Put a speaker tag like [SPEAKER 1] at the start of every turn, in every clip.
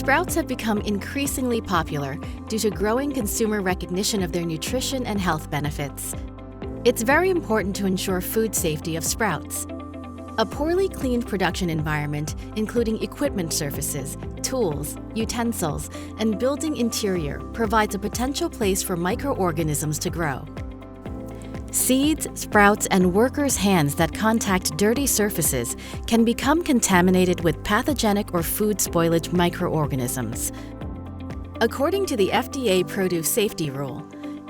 [SPEAKER 1] Sprouts have become increasingly popular due to growing consumer recognition of their nutrition and health benefits. It's very important to ensure food safety of sprouts. A poorly cleaned production environment, including equipment surfaces, tools, utensils, and building interior, provides a potential place for microorganisms to grow. Seeds, sprouts, and workers' hands that contact dirty surfaces can become contaminated with pathogenic or food spoilage microorganisms. According to the FDA Produce Safety Rule,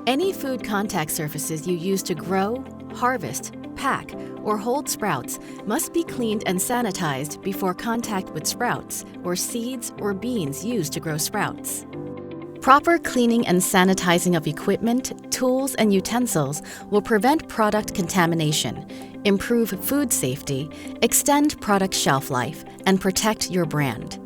[SPEAKER 1] any food contact surfaces you use to grow, harvest, pack, or hold sprouts must be cleaned and sanitized before contact with sprouts or seeds or beans used to grow sprouts. Proper cleaning and sanitizing of equipment, tools, and utensils will prevent product contamination, improve food safety, extend product shelf life, and protect your brand.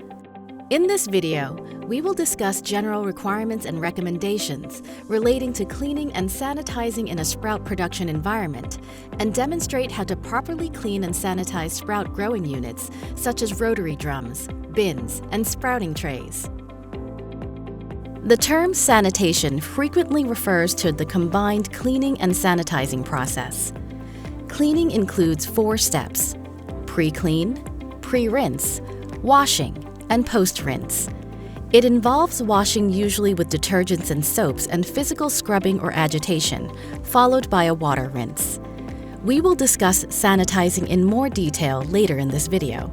[SPEAKER 1] In this video, we will discuss general requirements and recommendations relating to cleaning and sanitizing in a sprout production environment, and demonstrate how to properly clean and sanitize sprout growing units such as rotary drums, bins, and sprouting trays. The term sanitation frequently refers to the combined cleaning and sanitizing process. Cleaning includes 4 steps: pre-clean, pre-rinse, washing, and post-rinse. It involves washing usually with detergents and soaps and physical scrubbing or agitation, followed by a water rinse. We will discuss sanitizing in more detail later in this video.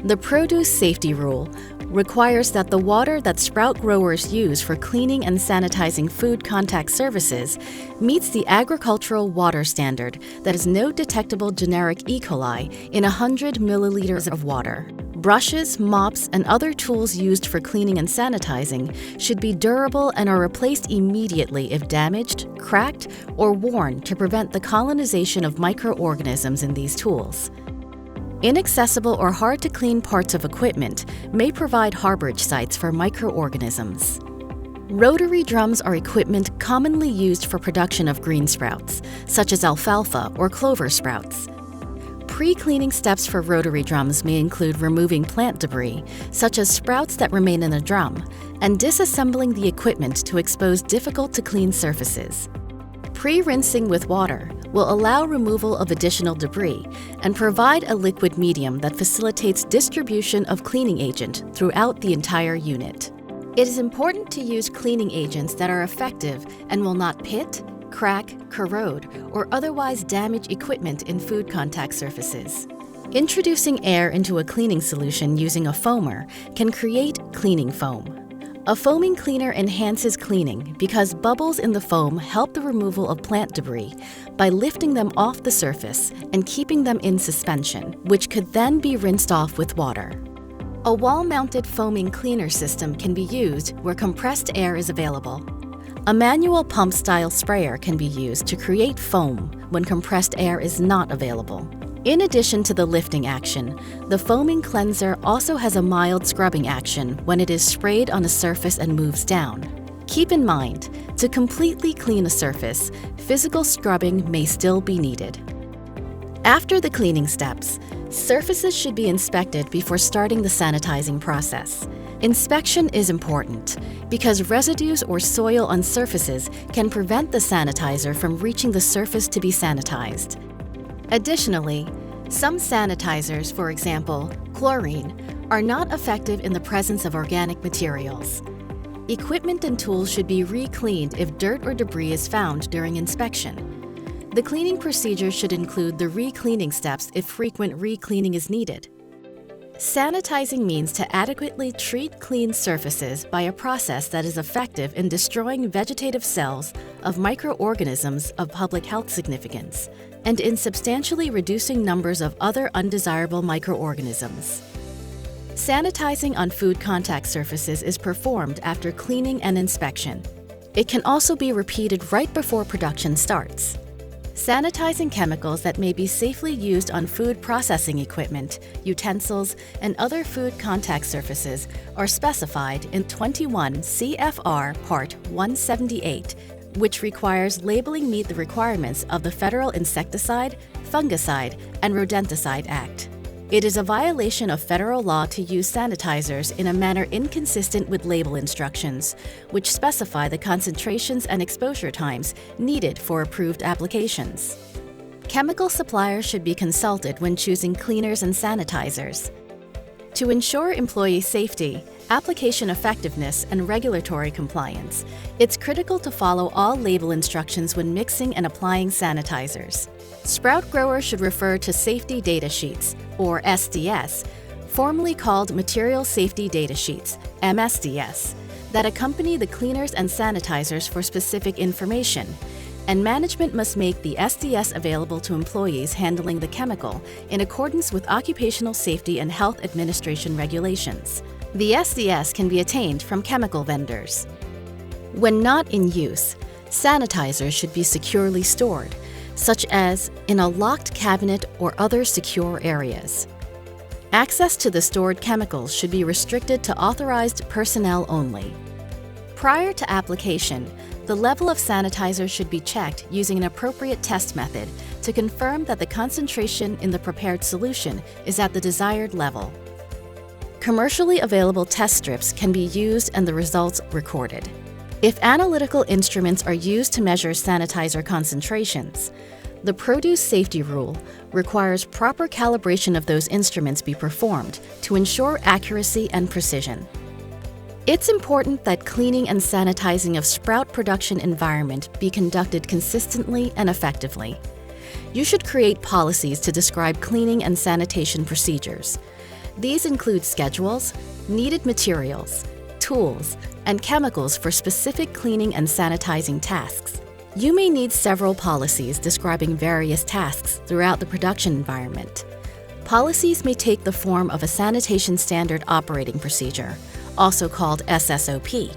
[SPEAKER 1] The Produce Safety Rule requires that the water that sprout growers use for cleaning and sanitizing food contact surfaces meets the agricultural water standard that is no detectable generic E. coli in 100 milliliters of water. Brushes, mops, and other tools used for cleaning and sanitizing should be durable and are replaced immediately if damaged, cracked, or worn to prevent the colonization of microorganisms in these tools. Inaccessible or hard-to-clean parts of equipment may provide harborage sites for microorganisms. Rotary drums are equipment commonly used for production of green sprouts, such as alfalfa or clover sprouts. Pre-cleaning steps for rotary drums may include removing plant debris, such as sprouts that remain in a drum, and disassembling the equipment to expose difficult-to-clean surfaces. Pre-rinsing with water will allow removal of additional debris and provide a liquid medium that facilitates distribution of cleaning agent throughout the entire unit. It is important to use cleaning agents that are effective and will not pit, crack, corrode, or otherwise damage equipment in food contact surfaces. Introducing air into a cleaning solution using a foamer can create cleaning foam. A foaming cleaner enhances cleaning because bubbles in the foam help the removal of plant debris by lifting them off the surface and keeping them in suspension, which could then be rinsed off with water. A wall-mounted foaming cleaner system can be used where compressed air is available. A manual pump-style sprayer can be used to create foam when compressed air is not available. In addition to the lifting action, the foaming cleanser also has a mild scrubbing action when it is sprayed on a surface and moves down. Keep in mind, to completely clean a surface, physical scrubbing may still be needed. After the cleaning steps, surfaces should be inspected before starting the sanitizing process. Inspection is important because residues or soil on surfaces can prevent the sanitizer from reaching the surface to be sanitized. Additionally, some sanitizers, for example, chlorine, are not effective in the presence of organic materials. Equipment and tools should be re-cleaned if dirt or debris is found during inspection. The cleaning procedure should include the re-cleaning steps if frequent re-cleaning is needed. Sanitizing means to adequately treat clean surfaces by a process that is effective in destroying vegetative cells of microorganisms of public health significance and in substantially reducing numbers of other undesirable microorganisms. Sanitizing on food contact surfaces is performed after cleaning and inspection. It can also be repeated right before production starts. Sanitizing chemicals that may be safely used on food processing equipment, utensils, and other food contact surfaces are specified in 21 CFR Part 178, which requires labeling meet the requirements of the Federal Insecticide, Fungicide, and Rodenticide Act. It is a violation of federal law to use sanitizers in a manner inconsistent with label instructions, which specify the concentrations and exposure times needed for approved applications. Chemical suppliers should be consulted when choosing cleaners and sanitizers. To ensure employee safety, application effectiveness, and regulatory compliance, it's critical to follow all label instructions when mixing and applying sanitizers. Sprout growers should refer to Safety Data Sheets, or SDS, formerly called Material Safety Data Sheets, MSDS, that accompany the cleaners and sanitizers for specific information, and management must make the SDS available to employees handling the chemical in accordance with Occupational Safety and Health Administration regulations. The SDS can be attained from chemical vendors. When not in use, sanitizers should be securely stored, such as in a locked cabinet or other secure areas. Access to the stored chemicals should be restricted to authorized personnel only. Prior to application, the level of sanitizer should be checked using an appropriate test method to confirm that the concentration in the prepared solution is at the desired level. Commercially available test strips can be used and the results recorded. If analytical instruments are used to measure sanitizer concentrations, the Produce Safety Rule requires proper calibration of those instruments be performed to ensure accuracy and precision. It's important that cleaning and sanitizing of sprout production environment be conducted consistently and effectively. You should create policies to describe cleaning and sanitation procedures. These include schedules, needed materials, tools, and chemicals for specific cleaning and sanitizing tasks. You may need several policies describing various tasks throughout the production environment. Policies may take the form of a Sanitation Standard Operating Procedure, also called SSOP.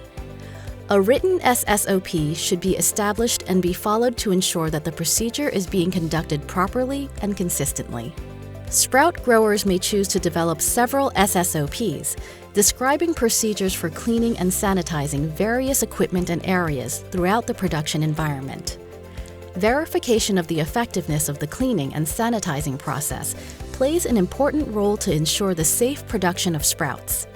[SPEAKER 1] A written SSOP should be established and be followed to ensure that the procedure is being conducted properly and consistently. Sprout growers may choose to develop several SSOPs, describing procedures for cleaning and sanitizing various equipment and areas throughout the production environment. Verification of the effectiveness of the cleaning and sanitizing process plays an important role to ensure the safe production of sprouts.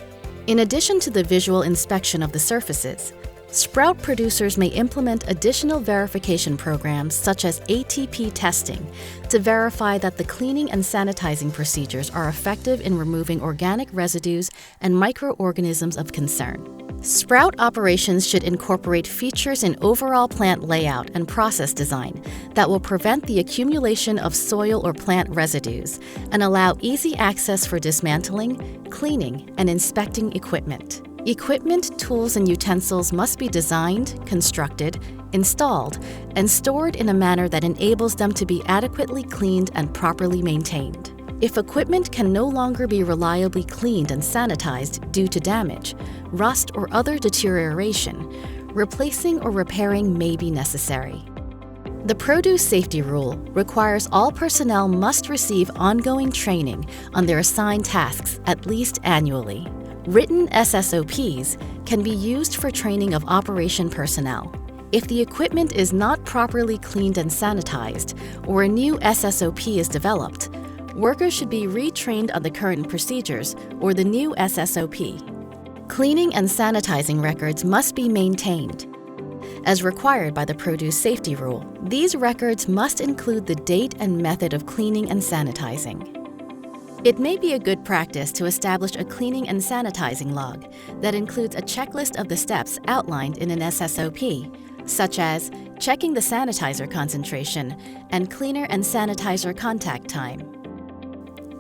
[SPEAKER 1] In addition to the visual inspection of the surfaces, sprout producers may implement additional verification programs such as ATP testing to verify that the cleaning and sanitizing procedures are effective in removing organic residues and microorganisms of concern. Sprout operations should incorporate features in overall plant layout and process design that will prevent the accumulation of soil or plant residues and allow easy access for dismantling, cleaning, and inspecting equipment. Equipment, tools, and utensils must be designed, constructed, installed, and stored in a manner that enables them to be adequately cleaned and properly maintained. If equipment can no longer be reliably cleaned and sanitized due to damage, rust, or other deterioration, replacing or repairing may be necessary. The Produce Safety Rule requires all personnel must receive ongoing training on their assigned tasks at least annually. Written SSOPs can be used for training of operation personnel. If the equipment is not properly cleaned and sanitized, or a new SSOP is developed, workers should be retrained on the current procedures or the new SSOP. Cleaning and sanitizing records must be maintained. As required by the Produce Safety Rule, these records must include the date and method of cleaning and sanitizing. It may be a good practice to establish a cleaning and sanitizing log that includes a checklist of the steps outlined in an SSOP, such as checking the sanitizer concentration and cleaner and sanitizer contact time.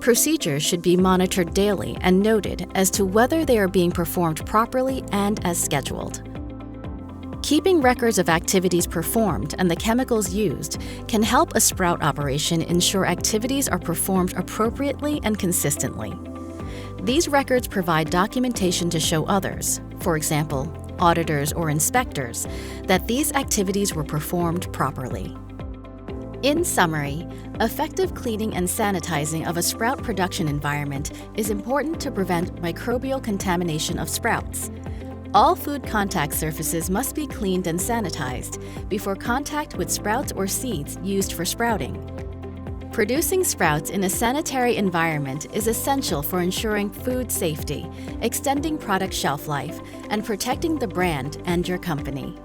[SPEAKER 1] Procedures should be monitored daily and noted as to whether they are being performed properly and as scheduled. Keeping records of activities performed and the chemicals used can help a sprout operation ensure activities are performed appropriately and consistently. These records provide documentation to show others, for example, auditors or inspectors, that these activities were performed properly. In summary, effective cleaning and sanitizing of a sprout production environment is important to prevent microbial contamination of sprouts. All food contact surfaces must be cleaned and sanitized before contact with sprouts or seeds used for sprouting. Producing sprouts in a sanitary environment is essential for ensuring food safety, extending product shelf life, and protecting the brand and your company.